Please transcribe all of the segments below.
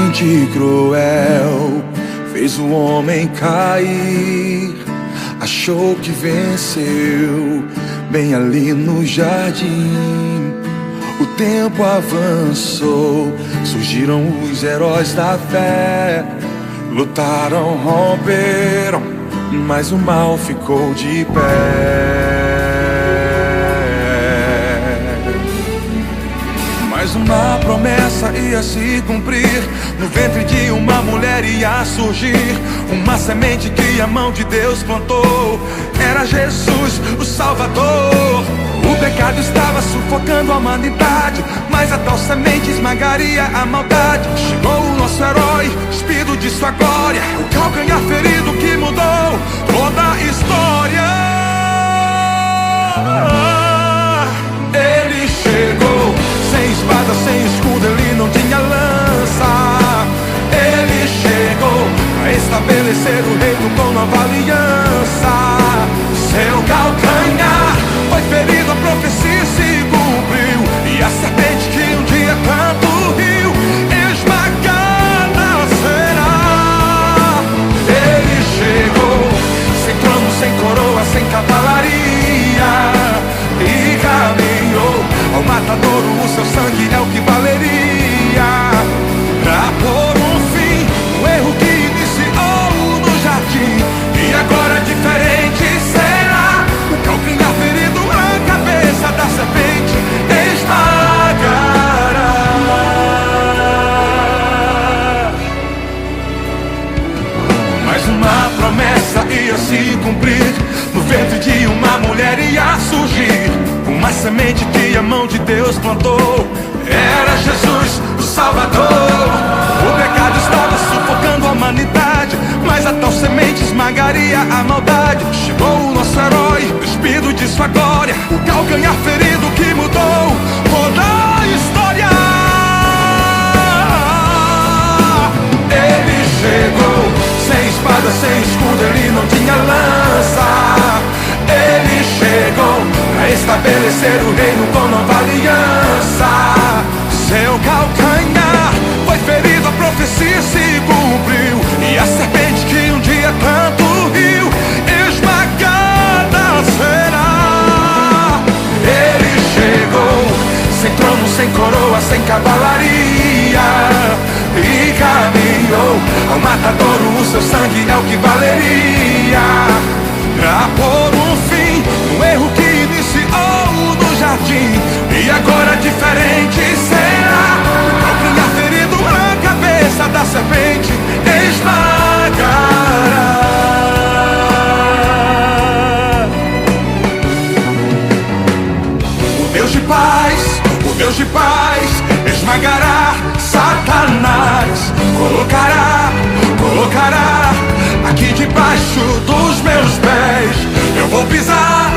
mente cruel fez o homem cair. Achou que venceu bem ali no jardim. O tempo avançou, surgiram os heróis da fé. Lutaram, romperam, mas o mal ficou de pé. Mas uma promessa ia se cumprir. No ventre de uma mulher ia surgir uma semente que a mão de Deus plantou. Era Jesus, o Salvador. O pecado estava sufocando a humanidade, mas a tal semente esmagaria a maldade. Chegou o nosso herói, despido de sua glória, o calcanhar ferido que mudou toda a história. Ele chegou sem espada, sem escudo, ele não tinha lança. Ele chegou a estabelecer o reino com nova aliança. Seu calcanhar foi ferido, a profecia se cumpriu, e a serpente que um dia tanto riu, esmagada será. Ele chegou sem trono, sem coroa, sem cavalaria, e caminhou ao matadouro. O seu sangue é o que valeria pra pôr um fim no erro que iniciou no jardim. E agora diferente será. O calcanhar ferido, a cabeça da serpente esmagará. Mas uma promessa ia se cumprir. No ventre de uma mulher ia surgir uma semente que a mão de Deus plantou. Era Jesus, o Salvador. O pecado estava sufocando a humanidade, mas a tal semente esmagaria a maldade. Chegou o nosso herói, despido de sua glória, o calcanhar ferido que mudou toda a história. Ele chegou sem espada, sem escudo, ele não tinha lança. Ele chegou pra estabelecer o reino com nova aliança. Seu calcanhar foi ferido, a profecia se cumpriu, e a serpente que um dia tanto riu, esmagada será. Ele chegou sem trono, sem coroa, sem cavalaria, e caminhou ao matadouro. O seu sangue é o que valeria pra pôr um fim no erro que iniciou no jardim. E agora diferente será. O calcanhar ferido, a cabeça da serpente esmagará. O Deus de paz esmagará Satanás. Colocará aqui debaixo dos meus pés. Eu vou pisar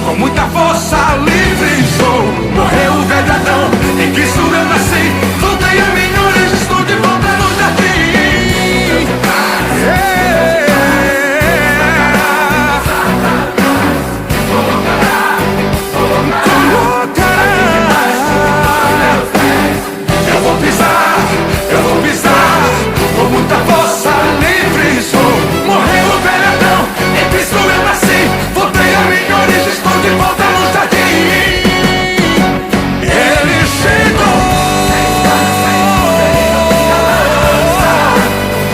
com muita força, livre sou. Morreu o velho Adão, em Cristo eu nasci. Voltei a minha origem, estou de volta no jardim. Eu vou pisar com muita força, livre sou. Morreu o velho Adão, em Cristo eu nasci. Voltei a minha origem, estou de volta no jardim. Ele chegou,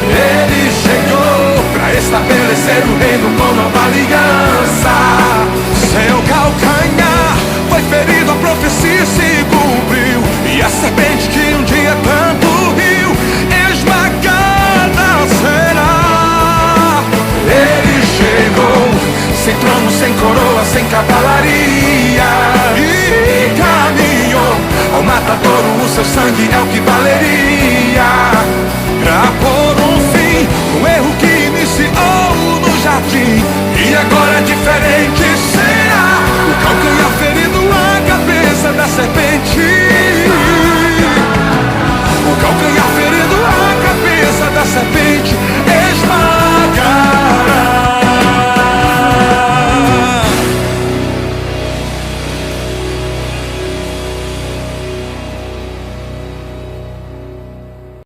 ele chegou pra estabelecer o reino com nova aliança. Seu calcanhar foi ferido, a profecia se cumpriu, e a serpente que um dia tanto riu, esmagada será. Ele chegou sem trono, sem coroa, sem cavalaria, e caminhou ao matadouro. O seu sangue é o que valeria pra pôr um fim no erro que iniciou no jardim.